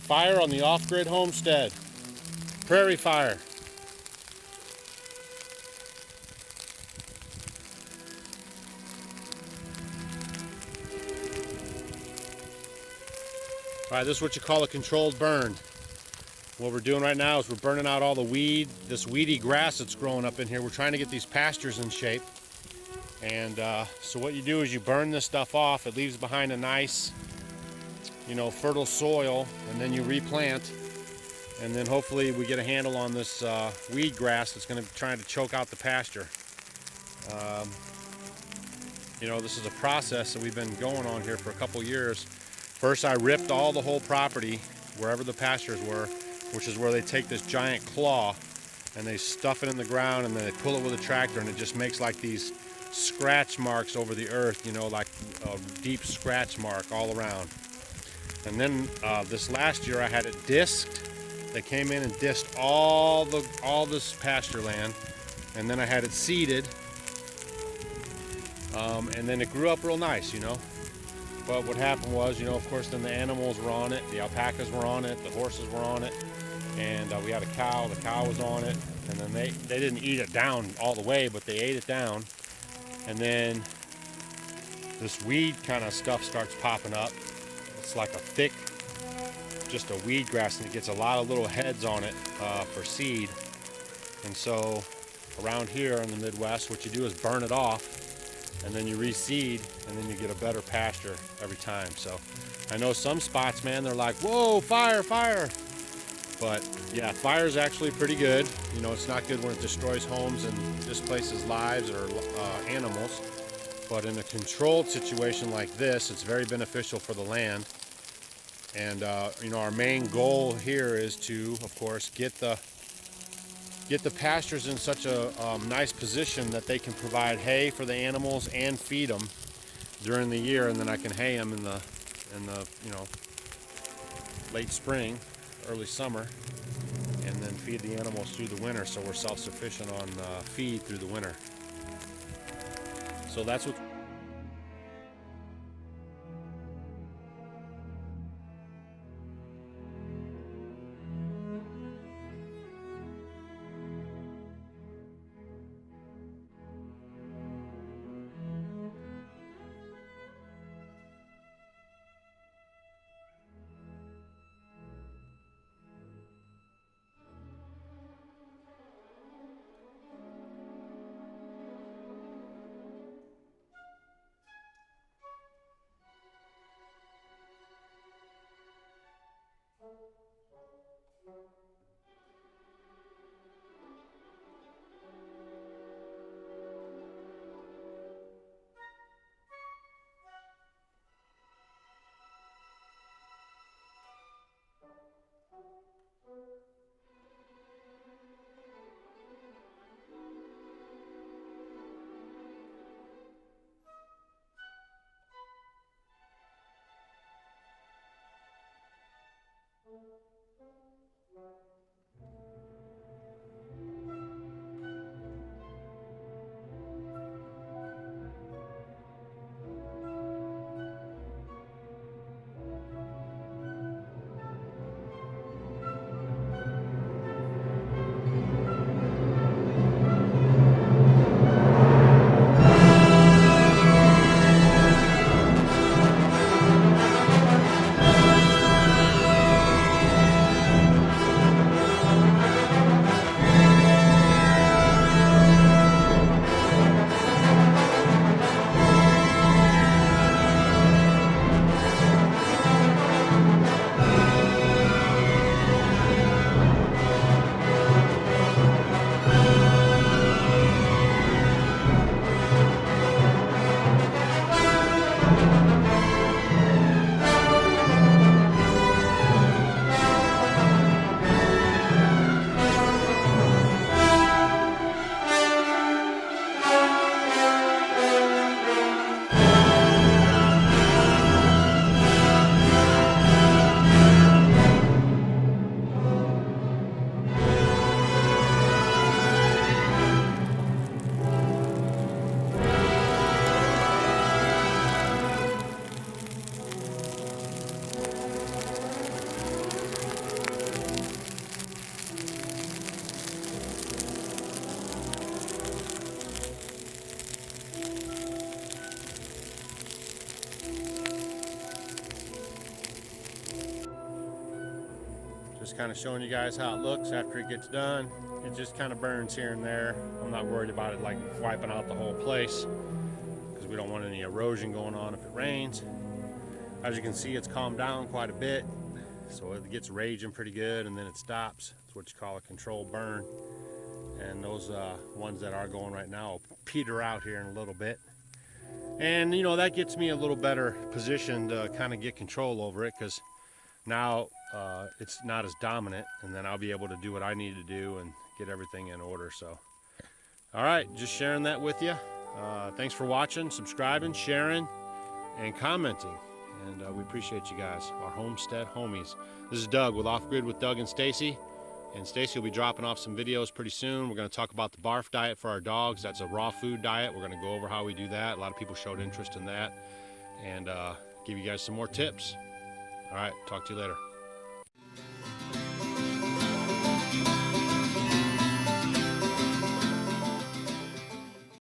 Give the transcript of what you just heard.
Fire on the off-grid homestead. Prairie fire. All right, this is what you call a controlled burn. What we're doing right now is we're burning out all the weed, this weedy grass that's growing up in here. We're trying to get these pastures in shape. And so what you do is you burn this stuff off. It leaves behind a nice, fertile soil, and then you replant. And then hopefully we get a handle on this weed grass that's going to try to choke out the pasture. This is a process that we've been going on here for a couple years. First, I ripped all the whole property, wherever the pastures were, which is where they take this giant claw and they stuff it in the ground, and then they pull it with a tractor, and it just makes like these scratch marks over the earth, like a deep scratch mark all around. And then this last year I had it disked. They came in and disked all this pasture land, and then I had it seeded, and then it grew up real nice, But what happened was, of course, then the animals were on it, the alpacas were on it, the horses were on it, and we had a cow. The cow was on it, and then they didn't eat it down all the way, but they ate it down. And then this weed kind of stuff starts popping up. It's like a thick, just a weed grass, and it gets a lot of little heads on it for seed. And so around here in the Midwest, what you do is burn it off, and then you reseed, and then you get a better pasture every time. So I know some spots, man, they're like, whoa, fire, fire. But yeah, fire is actually pretty good. It's not good when it destroys homes and displaces lives or animals. But in a controlled situation like this, it's very beneficial for the land. And our main goal here is to, of course, get the pastures in such a nice position that they can provide hay for the animals and feed them during the year, and then I can hay them in the late spring, early summer, and then feed the animals through the winter, so we're self-sufficient on feed through the winter. So that's what. kind of showing you guys how it looks after it gets done. It just kind of burns here and there. I'm not worried about it like wiping out the whole place because we don't want any erosion going on if it rains. As you can see, it's calmed down quite a bit, so it gets raging pretty good and then it stops. It's what you call a controlled burn. And those ones that are going right now will peter out here in a little bit. And you know, that gets me a little better position to kind of get control over it, because now it's not as dominant, and then I'll be able to do what I need to do and get everything in order. So all right, just sharing that with you. Thanks for watching, subscribing, sharing, and commenting, and we appreciate you guys, our Homestead homies. This is Doug with Off Grid with Doug and Stacy. And Stacy will be dropping off some videos pretty soon. We're going to talk about the barf diet for our dogs. That's a raw food diet. We're going to go over how we do that. A lot of people showed interest in that, and give you guys some more tips. All right, talk to you later.